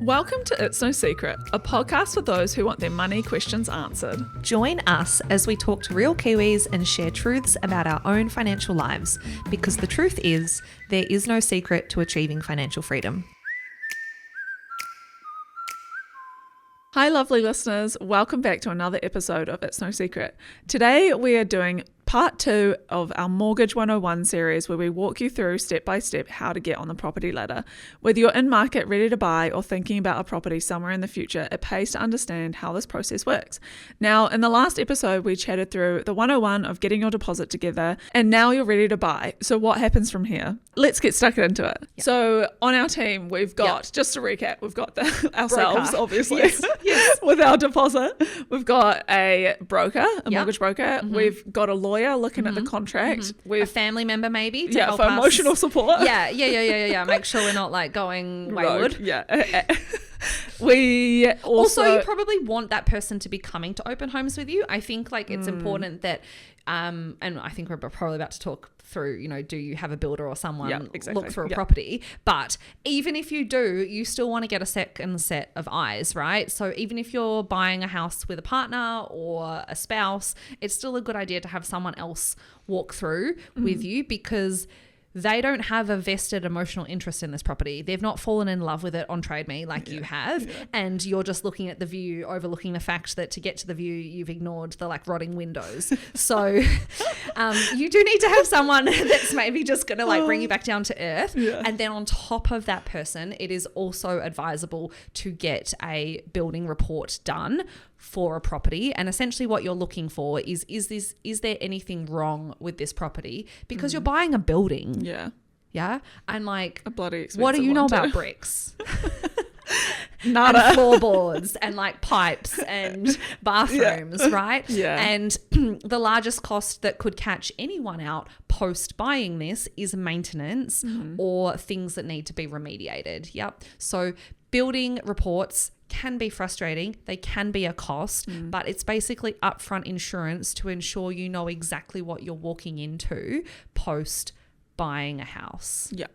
Welcome to It's No Secret, a podcast for those who want their money questions answered. Join us as we talk to real Kiwis and share truths about our own financial lives, because the truth is, there is no secret to achieving financial freedom. Hi, lovely listeners. Welcome back to another episode of It's No Secret. Today we are doing part 2 of our Mortgage 101 series, where we walk you through step by step how to get on the property ladder. Whether you're in market ready to buy or thinking about a property somewhere in the future, it pays to understand how this process works. Now, in the last episode, we chatted through the 101 of getting your deposit together, and now you're ready to buy. So what happens from here? Let's get stuck into it. Yep. So on our team, we've got, just to recap, we've got ourselves, broker. Obviously, yes. With our deposit. We've got a broker, a mortgage broker. Mm-hmm. We've got a lawyer looking at the contract. With a family member maybe to help for us. Emotional support. Yeah. Make sure we're not like going wayward. Yeah. We also you probably want that person to be coming to open homes with you. I think like it's important that and I think we're probably about to talk through, do you have a builder or someone look through a property? But even if you do, you still want to get a second set of eyes, right? So even if you're buying a house with a partner or a spouse, it's still a good idea to have someone else walk through with you, because they don't have a vested emotional interest in this property. They've not fallen in love with it on Trade Me like you have. Yeah. And you're just looking at the view, overlooking the fact that to get to the view, you've ignored the like rotting windows. So you do need to have someone that's maybe just going to like bring you back down to earth. Yeah. And then on top of that person, it is also advisable to get a building report done for a property. And essentially what you're looking for is there anything wrong with this property? Because you're buying a building. Yeah. Yeah. And like, a bloody expensive what do you know about bricks? Nada. And floorboards and like pipes and bathrooms, right? Yeah. And the largest cost that could catch anyone out post buying this is maintenance or things that need to be remediated. Yep. So building reports can be frustrating. They can be a cost, but it's basically upfront insurance to ensure you know exactly what you're walking into post buying a house. Yeah.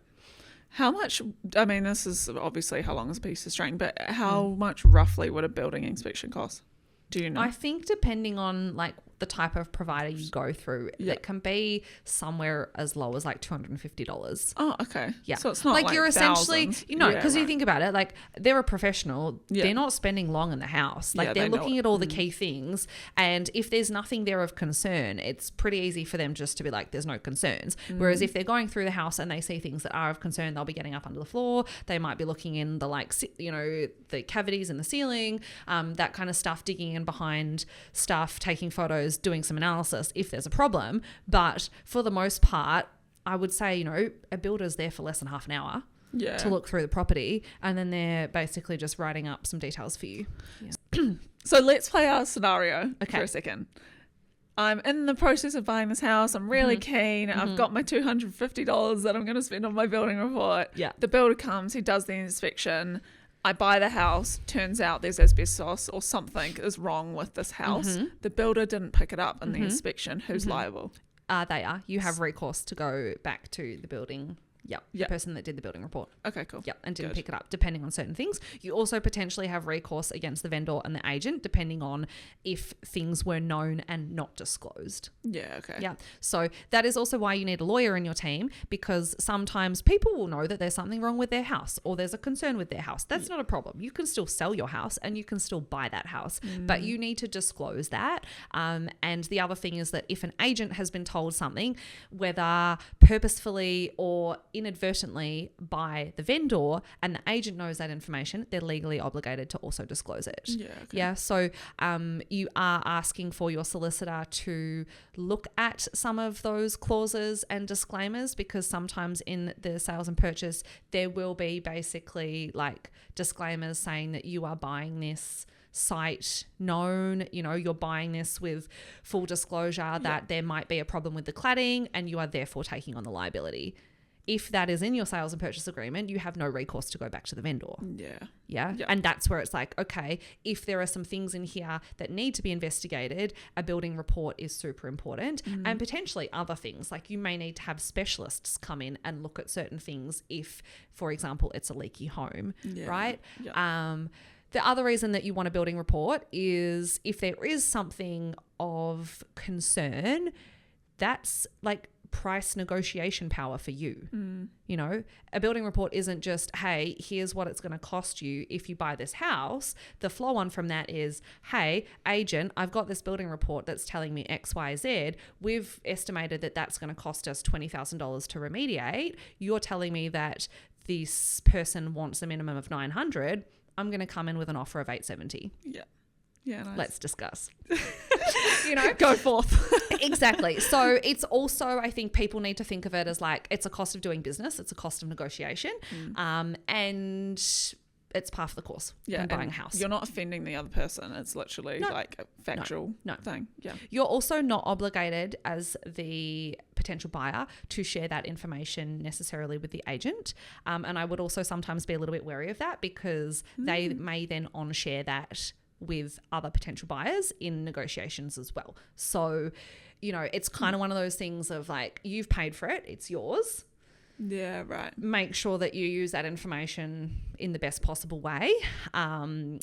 How much, I mean, this is obviously how long is a piece of string, but how much roughly would a building inspection cost? Do you know? I think depending on like the type of provider you go through, it can be somewhere as low as like $250. Oh, okay. Yeah. So it's not like you're essentially, thousands. Because you think about it, like they're a professional. Yeah. They're not spending long in the house. Like they're looking at all the key things. And if there's nothing there of concern, it's pretty easy for them just to be like, there's no concerns. Whereas if they're going through the house and they see things that are of concern, they'll be getting up under the floor. They might be looking in the like, the cavities in the ceiling, that kind of stuff, digging in behind stuff, taking photos, doing some analysis if there's a problem. But for the most part, I would say, a builder's there for less than half an hour to look through the property, and then they're basically just writing up some details for you. Yeah. So let's play our scenario for a second. I'm in the process of buying this house. I'm really keen. I've got my $250 that I'm going to spend on my building report. Yeah. The builder comes, he does the inspection. I buy the house, turns out there's asbestos or something is wrong with this house. The builder didn't pick it up in the inspection. Who's liable? They are. You have recourse to go back to the building. The person that did the building report. Okay, cool. And didn't pick it up, depending on certain things. You also potentially have recourse against the vendor and the agent, depending on if things were known and not disclosed. Yeah, okay. Yeah. So that is also why you need a lawyer in your team, because sometimes people will know that there's something wrong with their house or there's a concern with their house. That's not a problem. You can still sell your house and you can still buy that house, but you need to disclose that. And the other thing is that if an agent has been told something, whether purposefully or inadvertently by the vendor, and the agent knows that information, they're legally obligated to also disclose it. Yeah. Okay. Yeah. So you are asking for your solicitor to look at some of those clauses and disclaimers, because sometimes in the sales and purchase there will be basically like disclaimers saying that you are buying this site known, you're buying this with full disclosure that there might be a problem with the cladding and you are therefore taking on the liability. if that is in your sales and purchase agreement, you have no recourse to go back to the vendor. Yeah. And that's where it's like, okay, if there are some things in here that need to be investigated, a building report is super important. And potentially other things, like you may need to have specialists come in and look at certain things if, for example, it's a leaky home, right? The other reason that you want a building report is if there is something of concern, that's like price negotiation power for you. You know, a building report isn't just, hey, here's what it's going to cost you if you buy this house. The flow on from that is, hey, agent, I've got this building report that's telling me X, Y, Z. We've estimated that that's going to cost us $20,000 to remediate. You're telling me that this person wants a minimum of 900. I'm going to come in with an offer of 870. Yeah, nice. Let's discuss. You know, go forth. Exactly. So it's also, I think people need to think of it as like, it's a cost of doing business. It's a cost of negotiation. And it's par for the course in buying a house. You're not offending the other person. It's literally like a factual thing. Yeah. You're also not obligated as the potential buyer to share that information necessarily with the agent. And I would also sometimes be a little bit wary of that because they may then on-share that with other potential buyers in negotiations as well. So, you know, it's kind of one of those things of like, you've paid for it, it's yours. Yeah, right. Make sure that you use that information in the best possible way, and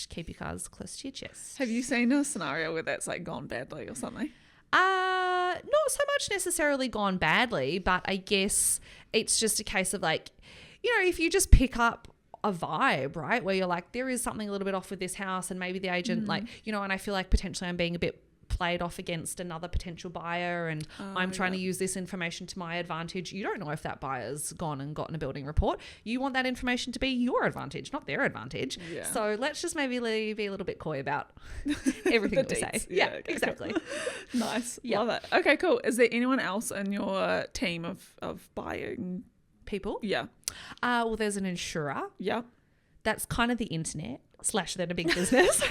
keep your cards close to your chest. Have you seen a scenario where that's like gone badly or something? Not so much necessarily gone badly, but I guess it's just a case of like, you know, if you just pick up a vibe, right, where you're like, there is something a little bit off with this house, and maybe the agent like, you know, and I feel like potentially I'm being a bit played off against another potential buyer, and I'm trying to use this information to my advantage. You don't know if that buyer's gone and gotten a building report. You want that information to be your advantage, not their advantage. So let's just maybe be a little bit coy about everything that we say. Okay, exactly. Nice. Love it. Okay, cool. Is there anyone else in your team of buying people? Well, there's an insurer. That's kind of the internet / they're a big business.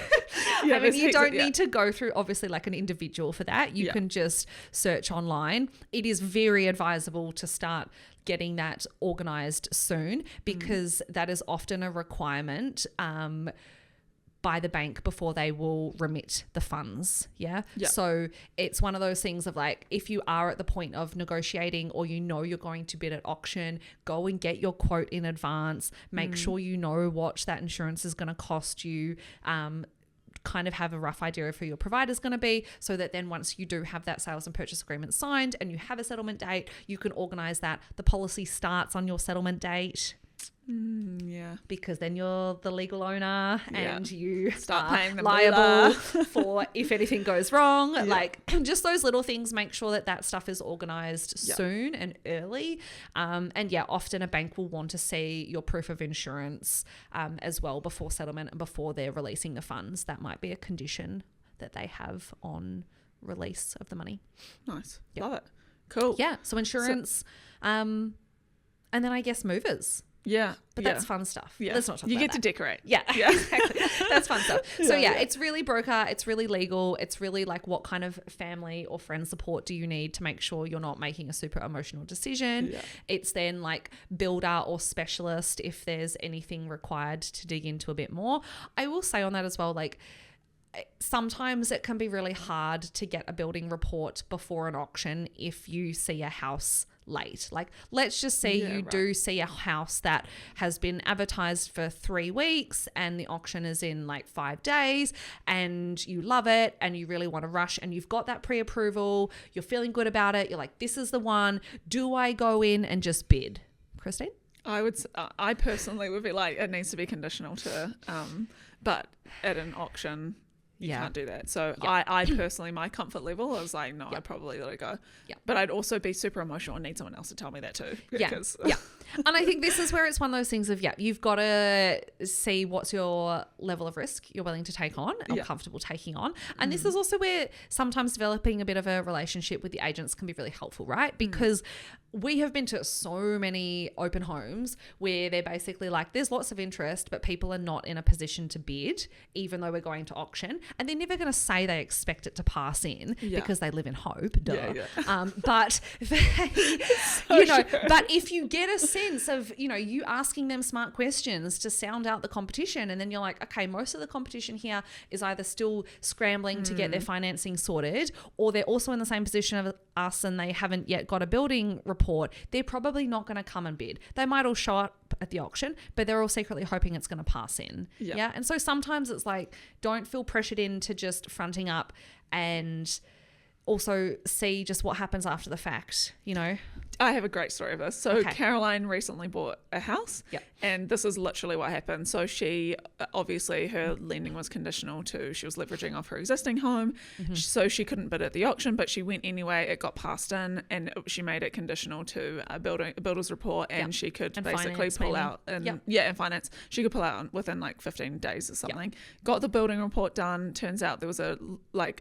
I mean, you don't need to go through obviously like an individual for that. You can just search online. It is very advisable to start getting that organized soon because that is often a requirement by the bank before they will remit the funds. So it's one of those things of like, if you are at the point of negotiating or you know you're going to bid at auction, go and get your quote in advance. Make sure you know what that insurance is going to cost you. Kind of have a rough idea of who your provider is going to be, so that then once you do have that sales and purchase agreement signed and you have a settlement date, you can organize that. The policy starts on your settlement date. Because then you're the legal owner and you start paying them liable for if anything goes wrong. Like just those little things, make sure that stuff is organized soon and early. And often a bank will want to see your proof of insurance as well before settlement and before they're releasing the funds. That might be a condition that they have on release of the money. Nice. Love it. Cool. So insurance, and then I guess movers. But that's fun stuff. Let's not talk about You get that. to decorate. Exactly. That's fun stuff. So it's really broker, it's really legal, it's really like what kind of family or friend support do you need to make sure you're not making a super emotional decision. It's then like builder or specialist if there's anything required to dig into a bit more. I will say on that as well, like sometimes it can be really hard to get a building report before an auction if you see a house late. Like let's just say you do see a house that has been advertised for 3 weeks and the auction is in like 5 days and you love it and you really want to rush and you've got that pre-approval, you're feeling good about it, you're like, this is the one. Do I go in and just bid? Christine? I personally would be like, it needs to be conditional to but at an auction you can't do that. So I personally, my comfort level is like, no, I'd probably let it go. But I'd also be super emotional and need someone else to tell me that too. Because And I think this is where it's one of those things of, you've got to see what's your level of risk you're willing to take on or comfortable taking on. And this is also where sometimes developing a bit of a relationship with the agents can be really helpful, right? Because we have been to so many open homes where they're basically like, there's lots of interest, but people are not in a position to bid, even though we're going to auction. And they're never going to say they expect it to pass in because they live in hope. Duh. But they, but if you get a sense of, you asking them smart questions to sound out the competition, and then you're like, okay, most of the competition here is either still scrambling to get their financing sorted, or they're also in the same position of us and they haven't yet got a building report, they're probably not going to come and bid. They might all show up at the auction, but they're all secretly hoping it's going to pass in. Yeah. And so sometimes it's like, don't feel pressured into just fronting up, and also see just what happens after the fact, I have a great story of this. So Caroline recently bought a house and this is literally what happened. So she, obviously her lending was conditional to, she was leveraging off her existing home. So she couldn't bid at the auction, but she went anyway. It got passed in and she made it conditional to a builder's report, and she could basically pull out and finance. She could pull out within like 15 days or something. Got the building report done. Turns out there was a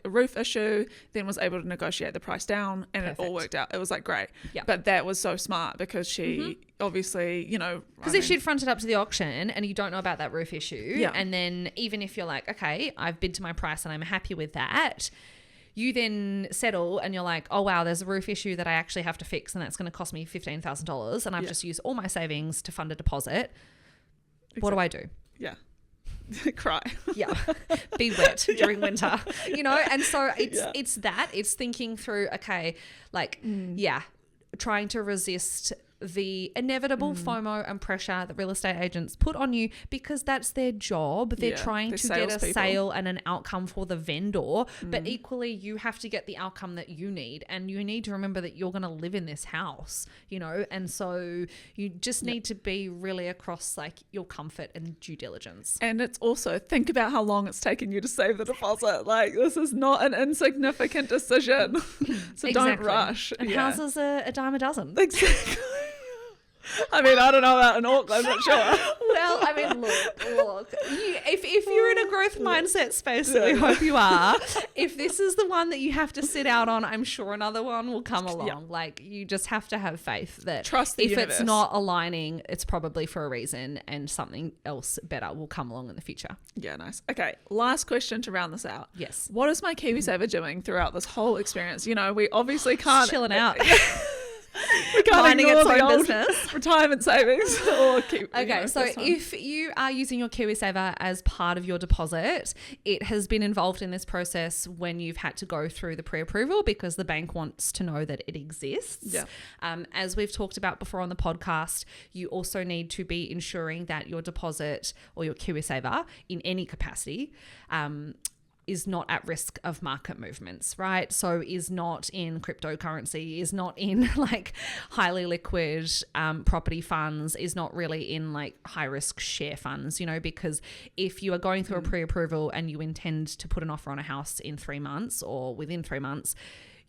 roof issue, then was able to negotiate the price down, and it all worked out. It was like great. But that was so smart because she obviously, because if she'd fronted up to the auction and you don't know about that roof issue, and then even if you're like, okay, I've bid to my price and I'm happy with that, you then settle and you're like, oh wow, there's a roof issue that I actually have to fix and that's going to cost me $15,000 and I've just used all my savings to fund a deposit. Exactly. What do I do? Cry. Be wet during winter, and so it's thinking through, okay, like trying to resist the inevitable FOMO and pressure that real estate agents put on you, because that's their job. They're trying to get a sale and an outcome for the vendor, but equally you have to get the outcome that you need, and you need to remember that you're going to live in this house, and so you just need to be really across like your comfort and due diligence. And it's also, think about how long it's taken you to save the deposit. Like, this is not an insignificant decision. So don't rush. And houses are a dime a dozen. Exactly. I mean, I don't know about in Auckland, but sure. Well, I mean, look. If you're in a growth mindset space, that we hope you are, if this is the one that you have to sit out on, I'm sure another one will come along. Like, you just have to have faith that trust the universe. It's not aligning, it's probably for a reason, and something else better will come along in the future. Yeah, nice. Okay, last question to round this out. Yes. What is my KiwiSaver doing throughout this whole experience? We obviously can't... Chilling out. We can't minding ignore its the own old business. Retirement savings. Okay, so if you are using your KiwiSaver as part of your deposit, it has been involved in this process when you've had to go through the pre-approval because the bank wants to know that it exists. As we've talked about before on the podcast, you also need to be ensuring that your deposit or your KiwiSaver in any capacity is not at risk of market movements, right? So is not in cryptocurrency, is not in like highly liquid property funds, is not really in like high risk share funds, because if you are going through a pre-approval and you intend to put an offer on a house in 3 months or within 3 months,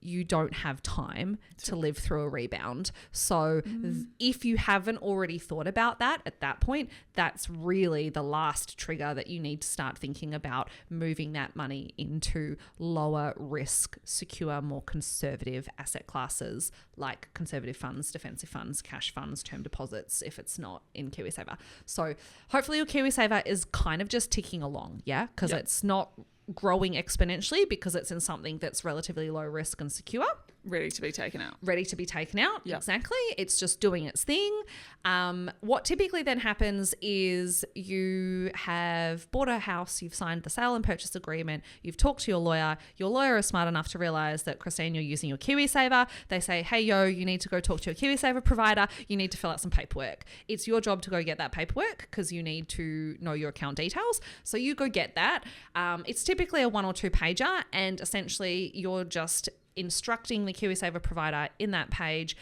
you don't have time to live through a rebound. So if you haven't already thought about that at that point, that's really the last trigger that you need to start thinking about moving that money into lower risk, secure, more conservative asset classes like conservative funds, defensive funds, cash funds, term deposits, if it's not in KiwiSaver. So hopefully your KiwiSaver is kind of just ticking along, because it's not growing exponentially because it's in something that's relatively low risk and secure. Ready to be taken out. Exactly. It's just doing its thing. What typically then happens is you have bought a house, you've signed the sale and purchase agreement, you've talked to your lawyer is smart enough to realize that, Christine, you're using your KiwiSaver. They say, hey, you need to go talk to your KiwiSaver provider. You need to fill out some paperwork. It's your job to go get that paperwork because you need to know your account details. So you go get that. It's typically a 1 or 2 pager, and essentially you're just instructing the KiwiSaver provider in that page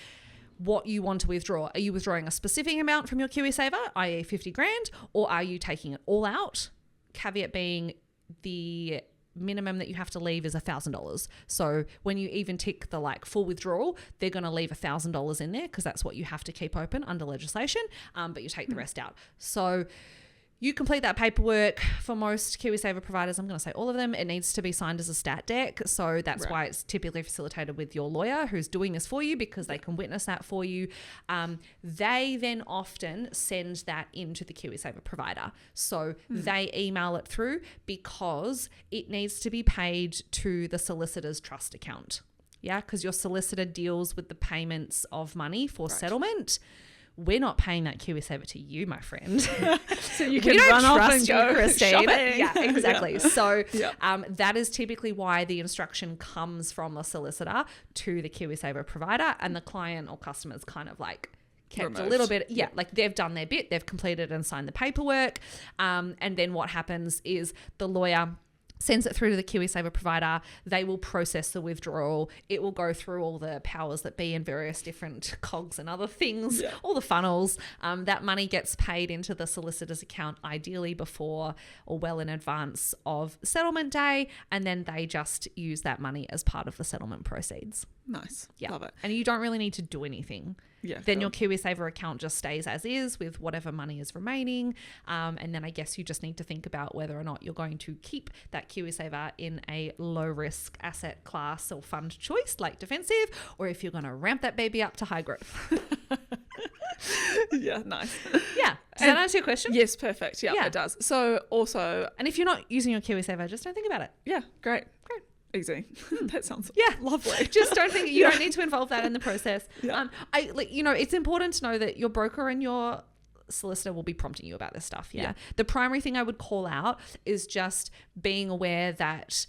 what you want to withdraw. Are you withdrawing a specific amount from your KiwiSaver, i.e. 50 grand, or are you taking it all out? Caveat being, the minimum that you have to leave is $1,000. So when you even tick the like full withdrawal, they're going to leave $1,000 in there because that's what you have to keep open under legislation. But you take the rest out. So you complete that paperwork. For most KiwiSaver providers, I'm going to say all of them, it needs to be signed as a stat dec. So that's why it's typically facilitated with your lawyer who's doing this for you, because they can witness that for you. They then often send that into the KiwiSaver provider. So they email it through because it needs to be paid to the solicitor's trust account. Yeah, because your solicitor deals with the payments of money for settlement. We're not paying that KiwiSaver to you, my friend. So you can run off and go Christine. shopping. Yeah, exactly. So that is typically why the instruction comes from the solicitor to the KiwiSaver provider, and the client or customers kind of like kept a little bit, like they've done their bit, they've completed and signed the paperwork. And then what happens is the lawyer sends it through to the KiwiSaver provider. They will process the withdrawal. It will go through all the powers that be and various different cogs and other things, all the funnels. That money gets paid into the solicitor's account, ideally before or well in advance of settlement day. And then they just use that money as part of the settlement proceeds. Nice. Yeah. Love it. And you don't really need to do anything. Yeah, then your KiwiSaver account just stays as is with whatever money is remaining. And then I guess you just need to think about whether or not you're going to keep that KiwiSaver in a low risk asset class or fund choice like defensive, or if you're going to ramp that baby up to high growth. Yeah, nice. Yeah. Does that answer your question? Yes, perfect. Yeah, it does. So also... And if you're not using your KiwiSaver, just don't think about it. Yeah, great. Easy. That sounds lovely. Just don't think you don't need to involve that in the process. It's important to know that your broker and your solicitor will be prompting you about this stuff. The primary thing I would call out is just being aware that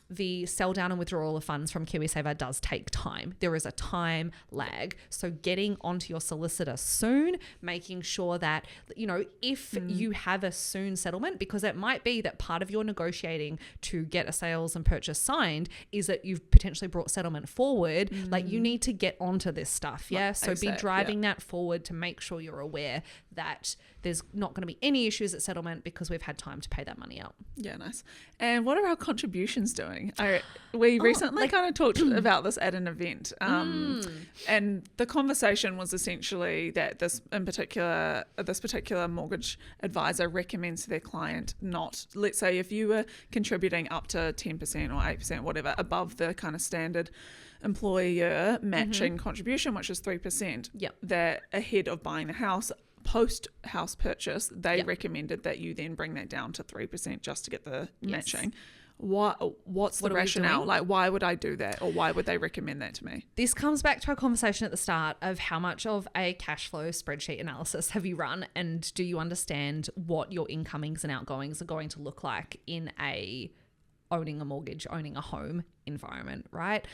the sell down and withdrawal of funds from KiwiSaver does take time. There is a time lag. So getting onto your solicitor soon, making sure that, if you have a soon settlement, because it might be that part of your negotiating to get a sales and purchase signed is that you've potentially brought settlement forward. Like you need to get onto this stuff. Yeah. So be driving that forward to make sure you're aware that there's not going to be any issues at settlement because we've had time to pay that money out. Yeah, nice. And what are our contributions doing? We recently kind of talked about this at an event, and the conversation was essentially that this particular mortgage advisor recommends to their client not, let's say if you were contributing up to 10% or 8%, whatever, above the kind of standard employer matching contribution, which is 3%, that ahead of buying the house, post house purchase, they recommended that you then bring that down to 3% just to get the matching. What's the rationale? Like, why would I do that, or why would they recommend that to me? This comes back to our conversation at the start of how much of a cash flow spreadsheet analysis have you run, and do you understand what your incomings and outgoings are going to look like in owning a mortgage, owning a home environment, right?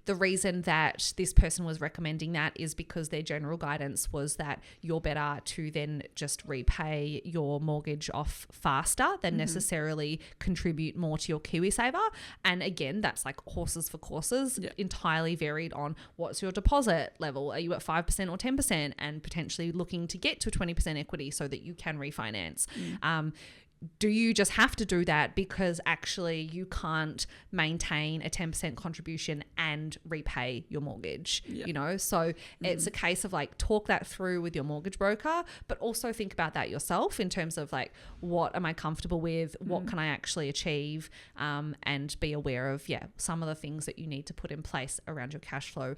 The reason that this person was recommending that is because their general guidance was that you're better to then just repay your mortgage off faster than necessarily contribute more to your KiwiSaver. And again, that's like horses for courses, entirely varied on what's your deposit level. Are you at 5% or 10%, and potentially looking to get to 20% equity so that you can refinance? Do you just have to do that because actually you can't maintain a 10% contribution and repay your mortgage, So it's a case of like talk that through with your mortgage broker, but also think about that yourself in terms of like, what am I comfortable with? What can I actually achieve? And be aware of, some of the things that you need to put in place around your cash flow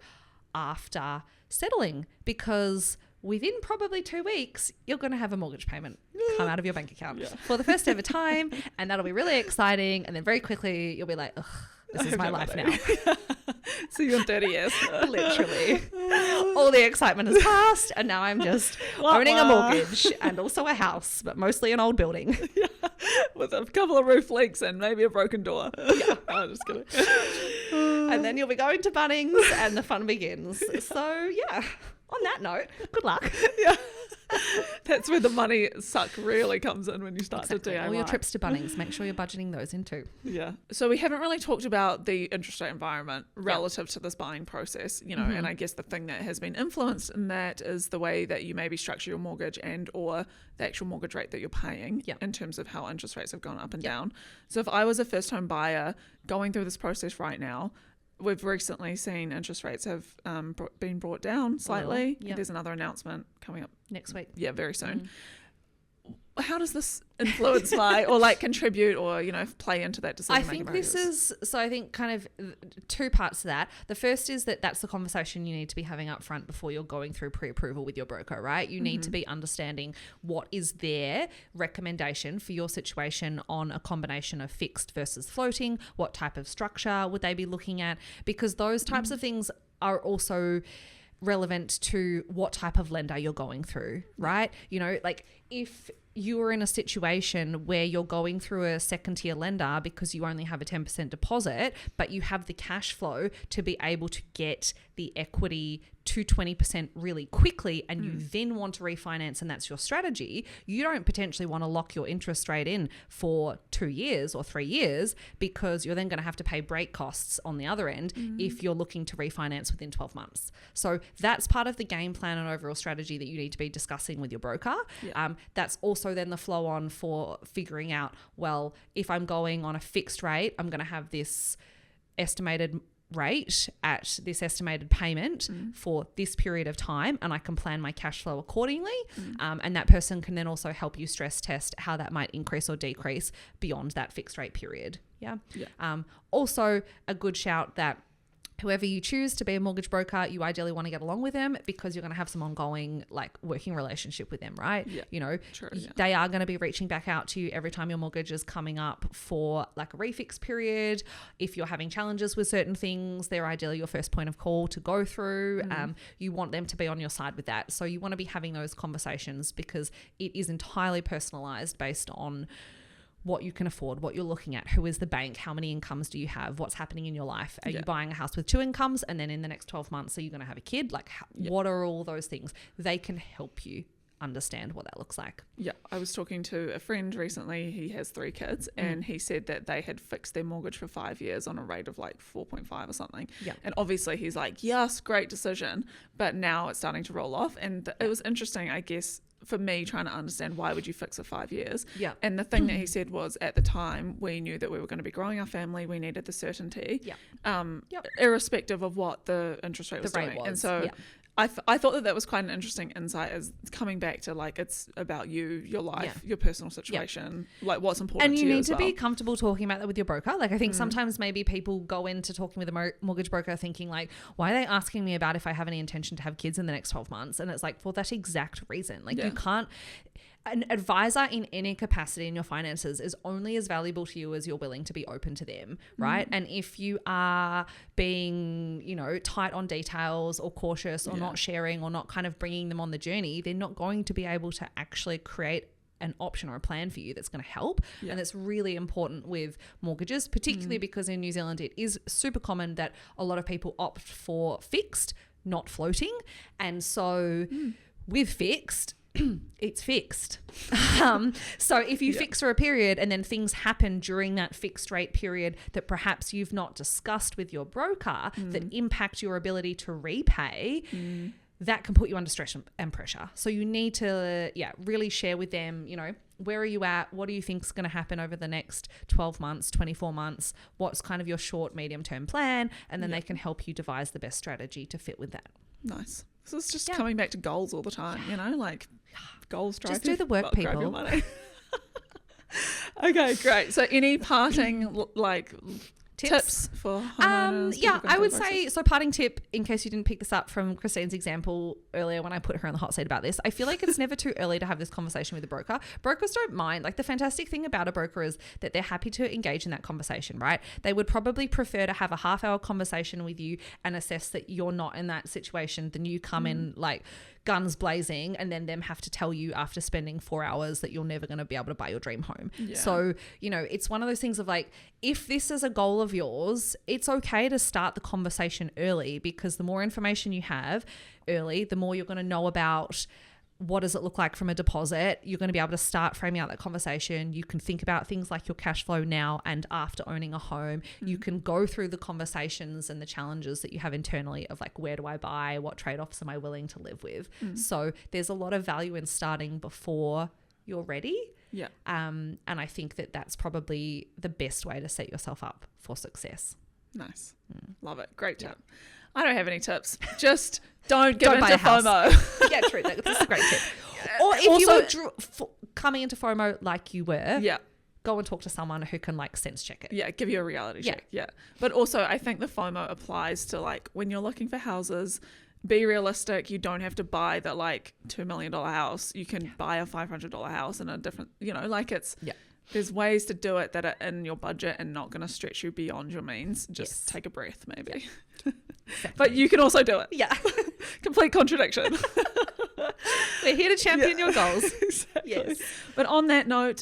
after settling, because within probably 2 weeks, you're going to have a mortgage payment come out of your bank account for the first ever time. And that'll be really exciting. And then very quickly, you'll be like, ugh, this is my life now. See you in 30 years. Literally. All the excitement has passed. And now I'm just owning a mortgage and also a house, but mostly an old building. With a couple of roof leaks and maybe a broken door. I'm just kidding. And then you'll be going to Bunnings and the fun begins. So, on that note, good luck. That's where the money suck really comes in, when you start to DIY. All your trips to Bunnings, make sure you're budgeting those in too. Yeah. So we haven't really talked about the interest rate environment relative to this buying process, and I guess the thing that has been influenced in that is the way that you maybe structure your mortgage and or the actual mortgage rate that you're paying in terms of how interest rates have gone up and down. So if I was a first home buyer going through this process right now, we've recently seen interest rates have been brought down slightly. There's another announcement coming up next week. Yeah, very soon. How does this influence contribute or, play into that decision? I think this is, so I think kind of two parts to that. The first is that's the conversation you need to be having up front before you're going through pre-approval with your broker, right? You need to be understanding what is their recommendation for your situation on a combination of fixed versus floating. What type of structure would they be looking at? Because those types of things are also relevant to what type of lender you're going through, right? If you're in a situation where you're going through a second tier lender because you only have a 10% deposit, but you have the cash flow to be able to get the equity to 20% really quickly, and you then want to refinance and that's your strategy, you don't potentially want to lock your interest rate in for 2 years or 3 years, because you're then going to have to pay break costs on the other end if you're looking to refinance within 12 months. So that's part of the game plan and overall strategy that you need to be discussing with your broker. That's also then the flow on for figuring out, well, if I'm going on a fixed rate, I'm going to have this estimated rate at this estimated payment for this period of time, and I can plan my cash flow accordingly. And that person can then also help you stress test how that might increase or decrease beyond that fixed rate period. Also a good shout that whoever you choose to be a mortgage broker, you ideally want to get along with them, because you're going to have some ongoing working relationship with them, right? They are going to be reaching back out to you every time your mortgage is coming up for a refix period. If you're having challenges with certain things, they're ideally your first point of call to go through. You want them to be on your side with that. So you want to be having those conversations, because it is entirely personalized based on what you can afford, what you're looking at, who is the bank, how many incomes do you have, what's happening in your life. Are you buying a house with 2 incomes, and then in the next 12 months are you going to have a kid? What are all those things? They can help you understand what that looks like. I was talking to a friend recently. He has 3 kids, and he said that they had fixed their mortgage for 5 years on a rate of 4.5 or something. And obviously he's like, yes, great decision, but now it's starting to roll off. And it was interesting, I guess, for me, trying to understand why would you fix for 5 years. And the thing that he said was, at the time we knew that we were going to be growing our family, we needed the certainty, irrespective of what the interest rate was doing. And so I thought that was quite an interesting insight, as coming back to it's about you, your life, your personal situation, what's important and to you. And you need to be comfortable talking about that with your broker. I think sometimes maybe people go into talking with a mortgage broker thinking why are they asking me about if I have any intention to have kids in the next 12 months? And it's for that exact reason. You can't. An advisor in any capacity in your finances is only as valuable to you as you're willing to be open to them, right? And if you are being, tight on details or cautious or not sharing or not kind of bringing them on the journey, they're not going to be able to actually create an option or a plan for you that's going to help. And it's really important with mortgages, particularly because in New Zealand it is super common that a lot of people opt for fixed, not floating. And so with fixed, it's fixed. So if you fix for a period and then things happen during that fixed rate period that perhaps you've not discussed with your broker that impact your ability to repay, that can put you under stress and pressure. So you need to really share with them, where are you at? What do you think is going to happen over the next 12 months, 24 months? What's kind of your short, medium term plan? And then they can help you devise the best strategy to fit with that. Nice. So it's just coming back to goals all the time, goals drive. Just do the work, people. Drive your money. Okay, great. So any parting tips for homeowners? I would say, so parting tip, in case you didn't pick this up from Christine's example earlier when I put her on the hot seat about this, I feel like it's never too early to have this conversation with a broker. Brokers don't mind. The fantastic thing about a broker is that they're happy to engage in that conversation, right? They would probably prefer to have a half-hour conversation with you and assess that you're not in that situation than you come in guns blazing and then them have to tell you after spending 4 hours that you're never going to be able to buy your dream home. So, it's one of those things of if this is a goal of yours, it's okay to start the conversation early, because the more information you have early, the more you're going to know about what does it look like from a deposit? You're going to be able to start framing out that conversation. You can think about things like your cash flow now and after owning a home. You can go through the conversations and the challenges that you have internally of like, where do I buy? What trade-offs am I willing to live with? So there's a lot of value in starting before you're ready. Yeah. And I think that that's probably the best way to set yourself up for success. Nice. Love it. Great tip. I don't have any tips. Just don't give into FOMO. Yeah, true. That's a great tip. Or if you were coming into FOMO like you were, go and talk to someone who can like sense check it. Yeah, give you a reality check. Yeah. But also I think the FOMO applies to like when you're looking for houses, be realistic. You don't have to buy the like $2 million house. You can buy a $500 house in a different, like it's... Yeah. There's ways to do it that are in your budget and not going to stretch you beyond your means. Just take a breath, maybe. Yeah. Exactly. But you can also do it. Yeah. Complete contradiction. We're here to champion your goals. Exactly. Yes. But on that note,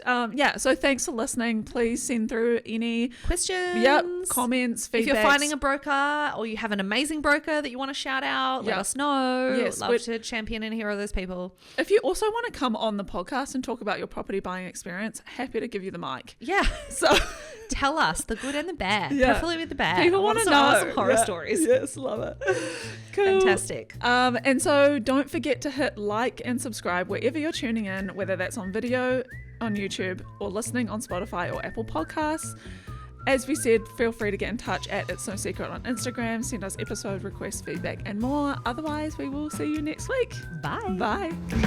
so thanks for listening. Please send through any questions, comments, feedback. If you're finding a broker or you have an amazing broker that you want to shout out, let us know. Yes, love to champion and hear all those people. If you also want to come on the podcast and talk about your property buying experience, happy to give you the mic. Yeah. So tell us the good and the bad. Preferably with the bad. People want to know some horror stories. Yes, love it. Cool. Fantastic. And so don't forget to hit like and subscribe wherever you're tuning in, whether that's on video on YouTube or listening on Spotify or Apple Podcasts. As we said, feel free to get in touch at It's No Secret on Instagram, send us episode requests, feedback and more. Otherwise, we will see you next week. Bye. Bye.